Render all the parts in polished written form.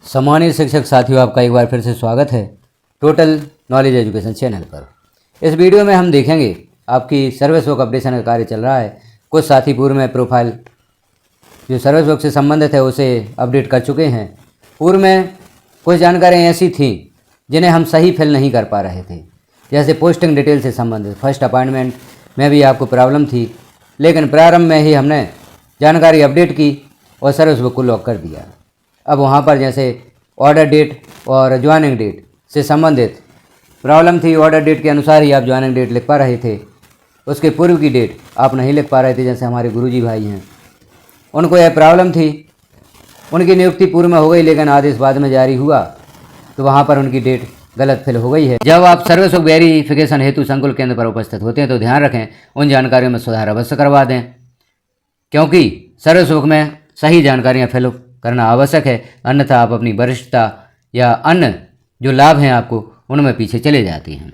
सम्मानित शिक्षक साथियों, आपका एक बार फिर से स्वागत है टोटल नॉलेज एजुकेशन चैनल पर। इस वीडियो में हम देखेंगे आपकी सर्विस बुक अपडेशन का कार्य चल रहा है। कुछ साथी पूर्व में प्रोफाइल जो सर्विस बुक से संबंधित है उसे अपडेट कर चुके हैं। पूर्व में कुछ जानकारियाँ ऐसी थीं जिन्हें हम सही फिल नहीं कर पा रहे थे, जैसे पोस्टिंग डिटेल से संबंधित फर्स्ट अपॉइंटमेंट में भी आपको प्रॉब्लम थी, लेकिन प्रारंभ में ही हमने जानकारी अपडेट की और सर्विस बुक को लॉक कर दिया। अब वहाँ पर जैसे ऑर्डर डेट और ज्वाइनिंग डेट से संबंधित प्रॉब्लम थी। ऑर्डर डेट के अनुसार ही आप ज्वाइनिंग डेट लिख पा रहे थे, उसके पूर्व की डेट आप नहीं लिख पा रहे थे। जैसे हमारे गुरुजी भाई हैं, उनको यह प्रॉब्लम थी, उनकी नियुक्ति पूर्व में हो गई लेकिन आदेश बाद में जारी हुआ तो वहाँ पर उनकी डेट गलत फिल हो गई है। जब आप सर्विस बुक वेरिफिकेशन हेतु संकुल केंद्र पर उपस्थित होते हैं तो ध्यान रखें उन जानकारियों में सुधार अवश्य करवा दें, क्योंकि सर्विस बुक में सही जानकारियाँ फिल करना आवश्यक है, अन्यथा आप अपनी वरिष्ठता या अन्य जो लाभ हैं आपको उनमें पीछे चले जाती हैं।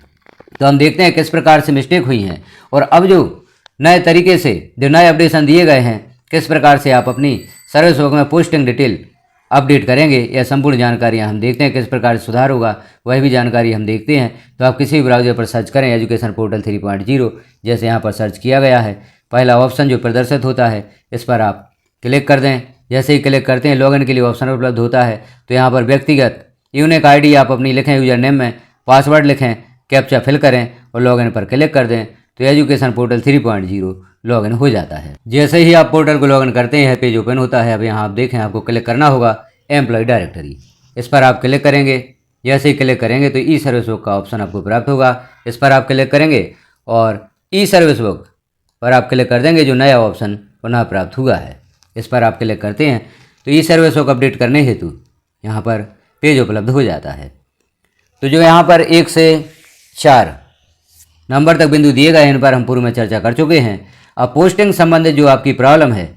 तो हम देखते हैं किस प्रकार से मिस्टेक हुई हैं और अब जो नए तरीके से जो नए अपडेशन दिए गए हैं किस प्रकार से आप अपनी सर्विस बुक में पोस्टिंग डिटेल अपडेट करेंगे। यह संपूर्ण जानकारियाँ हम देखते हैं किस प्रकार से सुधार होगा, वह भी जानकारी हम देखते हैं। तो आप किसी भी ब्राउज़र पर सर्च करें एजुकेशन पोर्टल 3.0, जैसे यहाँ पर सर्च किया गया है, पहला ऑप्शन जो प्रदर्शित होता है इस पर आप क्लिक कर दें। जैसे ही क्लिक करते हैं लॉगिन के लिए ऑप्शन उपलब्ध होता है, तो यहाँ पर व्यक्तिगत यूनिक आईडी आप अपनी लिखें, यूजर नेम में पासवर्ड लिखें, कैप्चा फिल करें और लॉगिन पर क्लिक कर दें तो एजुकेशन पोर्टल 3.0 लॉगिन हो जाता है। जैसे ही आप पोर्टल को लॉगिन करते हैं पेज ओपन होता है। अब यहाँ आप देखें आपको क्लिक करना होगा एम्प्लॉय डायरेक्टरी, इस पर आप क्लिक करेंगे। जैसे ही क्लिक करेंगे तो ई सर्विस बुक का ऑप्शन आपको प्राप्त होगा, इस पर आप क्लिक करेंगे और ई सर्विस बुक पर आप क्लिक कर देंगे। जो नया ऑप्शन पुनः प्राप्त हुआ है इस पर आप क्लिक करते हैं तो ई सर्विस बुक अपडेट करने हेतु यहाँ पर पेज उपलब्ध हो जाता है। तो जो यहाँ पर 1 से 4 नंबर तक बिंदु दिए गए हैं इन पर हम पूर्व में चर्चा कर चुके हैं। अब पोस्टिंग संबंधित जो आपकी प्रॉब्लम है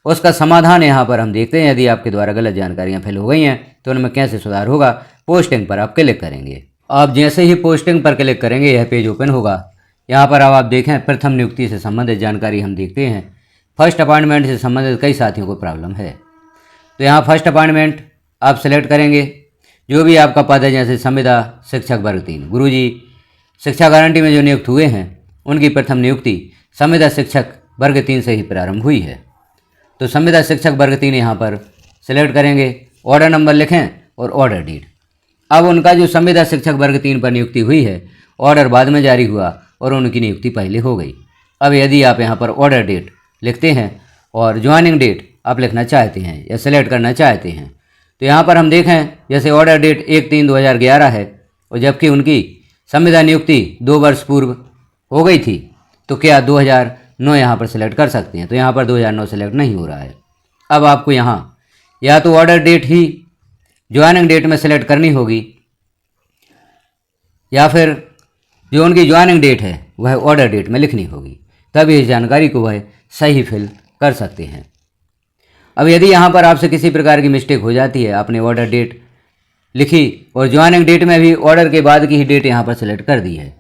उसका समाधान यहाँ पर हम देखते हैं। यदि आपके द्वारा गलत जानकारियाँ फिल हो गई हैं तो उनमें कैसे सुधार होगा। पोस्टिंग पर आप क्लिक करेंगे। आप जैसे ही पोस्टिंग पर क्लिक करेंगे यह पेज ओपन होगा। यहाँ पर अब आप देखें प्रथम नियुक्ति से संबंधित जानकारी हम देखते हैं। फर्स्ट अपॉइंटमेंट से संबंधित कई साथियों को प्रॉब्लम है, तो यहाँ फर्स्ट अपॉइंटमेंट आप सेलेक्ट करेंगे। जो भी आपका पद है, जैसे संविदा शिक्षक वर्ग 3, गुरुजी शिक्षा गारंटी में जो नियुक्त हुए हैं उनकी प्रथम नियुक्ति संविदा शिक्षक वर्ग 3 से ही प्रारंभ हुई है। तो संविदा शिक्षक वर्ग 3 यहाँ पर सेलेक्ट करेंगे, ऑर्डर नंबर लिखें और ऑर्डर डेट। अब उनका जो संविदा शिक्षक वर्ग 3 पर नियुक्ति हुई है, ऑर्डर बाद में जारी हुआ और उनकी नियुक्ति पहले हो गई। अब यदि आप यहाँ पर ऑर्डर डेट लिखते हैं और ज्वाइनिंग डेट आप लिखना चाहते हैं या सेलेक्ट करना चाहते हैं तो यहाँ पर हम देखें जैसे ऑर्डर डेट 1/3/2011 है और जबकि उनकी संविदा नियुक्ति 2 वर्ष पूर्व हो गई थी, तो क्या 2009 यहाँ पर सेलेक्ट कर सकते हैं। तो यहाँ पर 2009 सेलेक्ट नहीं हो रहा है। अब आपको यहाँ या तो ऑर्डर डेट ही ज्वाइनिंग डेट में सेलेक्ट करनी होगी या फिर जो उनकी ज्वाइनिंग डेट है वह ऑर्डर डेट में लिखनी होगी, तभी इस जानकारी को वह सही फिल कर सकते हैं। अब यदि यहाँ पर आपसे किसी प्रकार की मिस्टेक हो जाती है, आपने ऑर्डर डेट लिखी और ज्वाइनिंग डेट में भी ऑर्डर के बाद की ही डेट यहाँ पर सेलेक्ट कर दी है,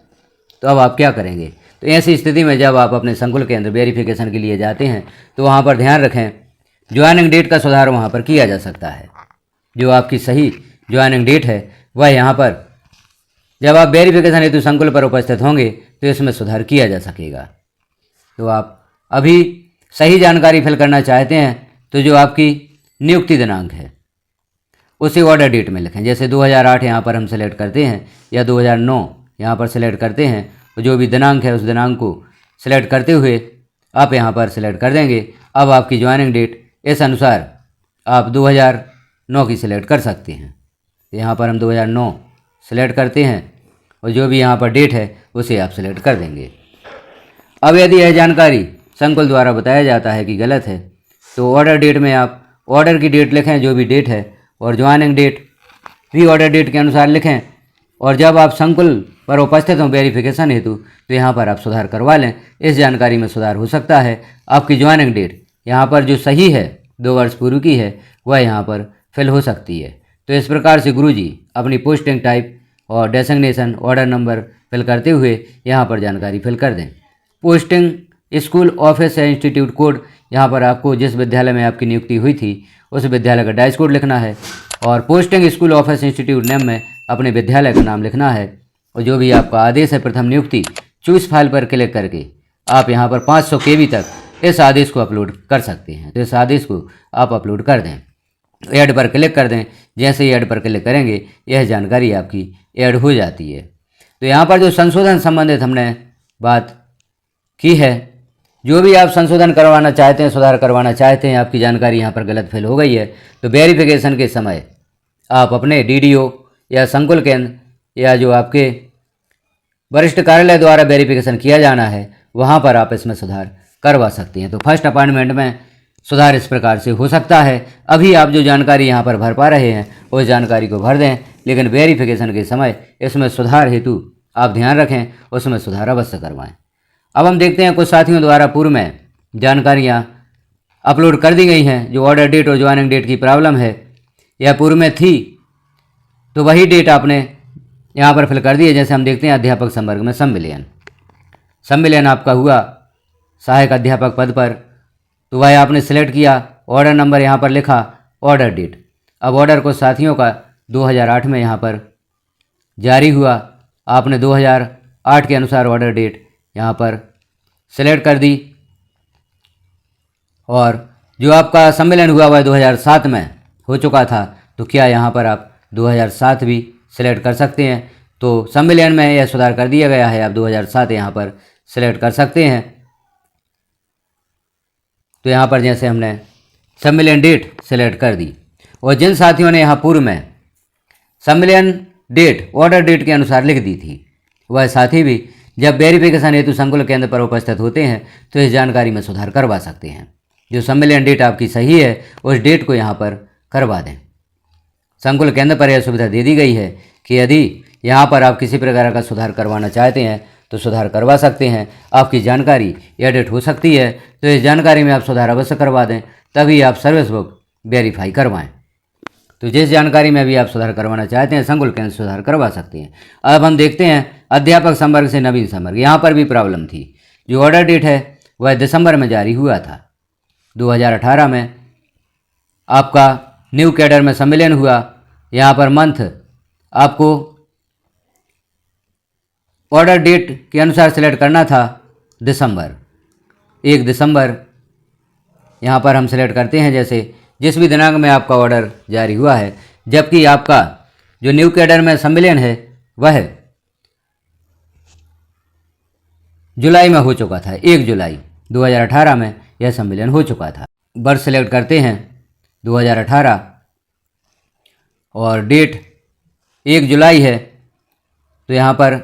तो अब आप क्या करेंगे। तो ऐसी स्थिति में जब आप अपने संकुल केंद्र वेरिफिकेशन के लिए जाते हैं तो वहाँ पर ध्यान रखें ज्वाइनिंग डेट का सुधार वहाँ पर किया जा सकता है। जो आपकी सही ज्वाइनिंग डेट है वह यहाँ पर जब आप वेरिफिकेशन हेतु संकुल पर उपस्थित होंगे तो इसमें सुधार किया जा सकेगा। तो आप अभी सही जानकारी फिल करना चाहते हैं तो जो आपकी नियुक्ति दिनांक है उसे ऑर्डर डेट में लिखें। जैसे 2008 यहाँ पर हम सेलेक्ट करते हैं या 2009 यहाँ पर सेलेक्ट करते हैं, तो जो भी दिनांक है उस दिनांक को सिलेक्ट करते हुए आप यहाँ पर सिलेक्ट कर देंगे। अब आपकी ज्वाइनिंग डेट इस अनुसार आप 2009 की सिलेक्ट कर सकते हैं। यहाँ पर हम 2009 सेलेक्ट करते हैं और जो भी यहाँ पर डेट है उसे आप सेलेक्ट कर देंगे। अब यदि यह जानकारी संकुल द्वारा बताया जाता है कि गलत है तो ऑर्डर डेट में आप ऑर्डर की डेट लिखें, जो भी डेट है, और ज्वाइनिंग डेट भी ऑर्डर डेट के अनुसार लिखें। और जब आप संकुल पर उपस्थित हों वेरिफिकेशन हेतु तो यहाँ पर आप सुधार करवा लें। इस जानकारी में सुधार हो सकता है। आपकी ज्वाइनिंग डेट यहाँ पर जो सही है 2 वर्ष पूर्व की है वह यहाँ पर फिल हो सकती है। तो इस प्रकार से गुरुजी अपनी पोस्टिंग टाइप और डेसिग्नेशन ऑर्डर नंबर फिल करते हुए यहाँ पर जानकारी फिल कर दें। पोस्टिंग स्कूल ऑफिस या इंस्टीट्यूट कोड, यहाँ पर आपको जिस विद्यालय में आपकी नियुक्ति हुई थी उस विद्यालय का डाइस कोड लिखना है। और posting school office institute name में अपने विद्यालय का नाम लिखना है। और जो भी आपका आदेश है प्रथम नियुक्ति, चूज फाइल पर क्लिक करके आप यहाँ पर 500 KB तक इस आदेश को अपलोड कर सकते हैं। तो इस आदेश को आप अपलोड कर दें, ऐड पर क्लिक कर दें। जैसे ही ऐड पर क्लिक करेंगे यह जानकारी आपकी ऐड हो जाती है। तो यहाँ पर जो संशोधन संबंधित हमने बात की है, जो भी आप संशोधन करवाना चाहते हैं, सुधार करवाना चाहते हैं, आपकी जानकारी यहाँ पर गलत फिल हो गई है, तो वेरिफिकेशन के समय आप अपने DDO या संकुल केंद्र या जो आपके वरिष्ठ कार्यालय द्वारा वेरिफिकेशन किया जाना है वहाँ पर आप इसमें सुधार करवा सकते हैं। तो फर्स्ट अपॉइंटमेंट में सुधार इस प्रकार से हो सकता है। अभी आप जो जानकारी यहाँ पर भर पा रहे हैं उस जानकारी को भर दें, लेकिन वेरिफिकेशन के समय इसमें सुधार हेतु आप ध्यान रखें, उसमें सुधार अवश्य करवाएं। अब हम देखते हैं कुछ साथियों द्वारा पूर्व में जानकारियाँ अपलोड कर दी गई हैं। जो ऑर्डर डेट और ज्वाइनिंग डेट की प्रॉब्लम है या पूर्व में थी तो वही डेट आपने यहाँ पर फिल कर दी है। जैसे हम देखते हैं अध्यापक संवर्ग में सम्मिलन आपका हुआ सहायक अध्यापक पद पर, तो वह आपने सेलेक्ट किया, ऑर्डर नंबर यहाँ पर लिखा, ऑर्डर डेट। अब ऑर्डर को साथियों का 2008 में यहाँ पर जारी हुआ, आपने 2008 के अनुसार ऑर्डर डेट यहाँ पर सेलेक्ट कर दी। और जो आपका सम्मेलन हुआ वह 2007 में हो चुका था, तो क्या यहाँ पर आप 2007 भी सेलेक्ट कर सकते हैं। तो सम्मेलन में यह सुधार कर दिया गया है, आप 2007 यहाँ पर सेलेक्ट कर सकते हैं। तो यहाँ पर जैसे हमने सम्मेलन डेट सेलेक्ट कर दी, और जिन साथियों ने यहाँ पूर्व में सम्मेलन डेट ऑर्डर डेट के अनुसार लिख दी थी, वह साथी भी जब वेरिफिकेशन हेतु संकुल केंद्र पर उपस्थित होते हैं तो इस जानकारी में सुधार करवा सकते हैं। जो सम्मेलन डेट आपकी सही है उस डेट को यहाँ पर करवा दें। संकुल केंद्र पर यह सुविधा दे दी गई है कि यदि यहाँ पर आप किसी प्रकार का सुधार करवाना चाहते हैं तो सुधार करवा सकते हैं। आपकी जानकारी एडिट हो सकती है, तो इस जानकारी में आप सुधार अवश्य करवा दें, तभी आप सर्विस बुक वेरीफाई करवाएं। तो जिस जानकारी में भी आप सुधार करवाना चाहते हैं संकुल केंद्र सुधार करवा सकते हैं। अब हम देखते हैं अध्यापक संवर्ग से नवीन संवर्ग। यहाँ पर भी प्रॉब्लम थी। जो ऑर्डर डेट है वह दिसंबर में जारी हुआ था। 2018 में आपका न्यू कैडर में सम्मेलन हुआ। यहाँ पर मंथ आपको ऑर्डर डेट के अनुसार सेलेक्ट करना था दिसंबर, 1 दिसंबर यहाँ पर हम सेलेक्ट करते हैं। जैसे जिस भी दिनांक में आपका ऑर्डर जारी हुआ है, जबकि आपका जो न्यू कैडर में सम्मेलन है वह जुलाई में हो चुका था। 1 जुलाई 2018 में यह सम्मेलन हो चुका था। वर्ष सेलेक्ट करते हैं 2018 और डेट 1 जुलाई है, तो यहाँ पर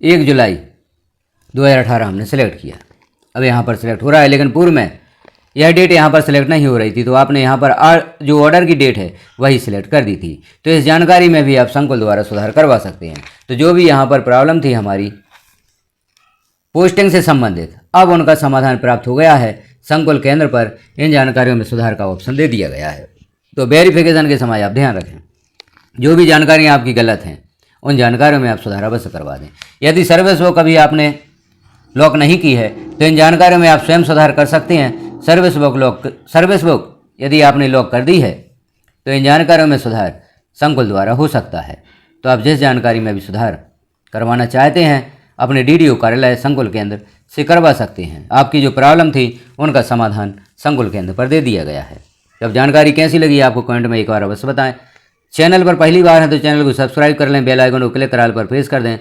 1 जुलाई 2018 हमने सेलेक्ट किया। अब यहाँ पर सेलेक्ट हो रहा है, लेकिन पूर्व में यह डेट यहाँ पर सेलेक्ट नहीं हो रही थी, तो आपने यहाँ पर जो ऑर्डर की डेट है वही सिलेक्ट कर दी थी। तो इस जानकारी में भी आप संकुल द्वारा सुधार करवा सकते हैं। तो जो भी यहाँ पर प्रॉब्लम थी हमारी पोस्टिंग से संबंधित, अब उनका समाधान प्राप्त हो गया है। संकुल केंद्र पर इन जानकारियों में सुधार का ऑप्शन दे दिया गया है। तो वेरिफिकेशन के समय आप ध्यान रखें, जो भी जानकारियाँ आपकी गलत हैं उन जानकारियों में आप सुधार अवश्य करवा दें। यदि सर्विस बुक कभी आपने लॉक नहीं की है तो इन जानकारियों में आप स्वयं सुधार कर सकते हैं। सर्विस बुक यदि आपने लॉक कर दी है तो इन जानकारियों में सुधार संकुल द्वारा हो सकता है। तो आप जिस जानकारी में भी सुधार करवाना चाहते हैं अपने DDO कार्यालय संकुल केंद्र से करवा सकते हैं। आपकी जो प्रॉब्लम थी उनका समाधान संकुल केंद्र पर दे दिया गया है। जब जानकारी कैसी लगी आपको कमेंट में एक बार अवश्य बताएं। चैनल पर पहली बार है तो चैनल को सब्सक्राइब कर लें, बेल आइकन को क्लिक कर ऑल पर प्रेस कर दें,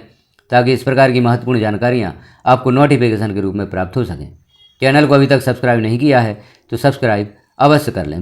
ताकि इस प्रकार की महत्वपूर्ण जानकारियाँ आपको नोटिफिकेशन के रूप में प्राप्त हो सकें। चैनल को अभी तक सब्सक्राइब नहीं किया है तो सब्सक्राइब अवश्य कर लें।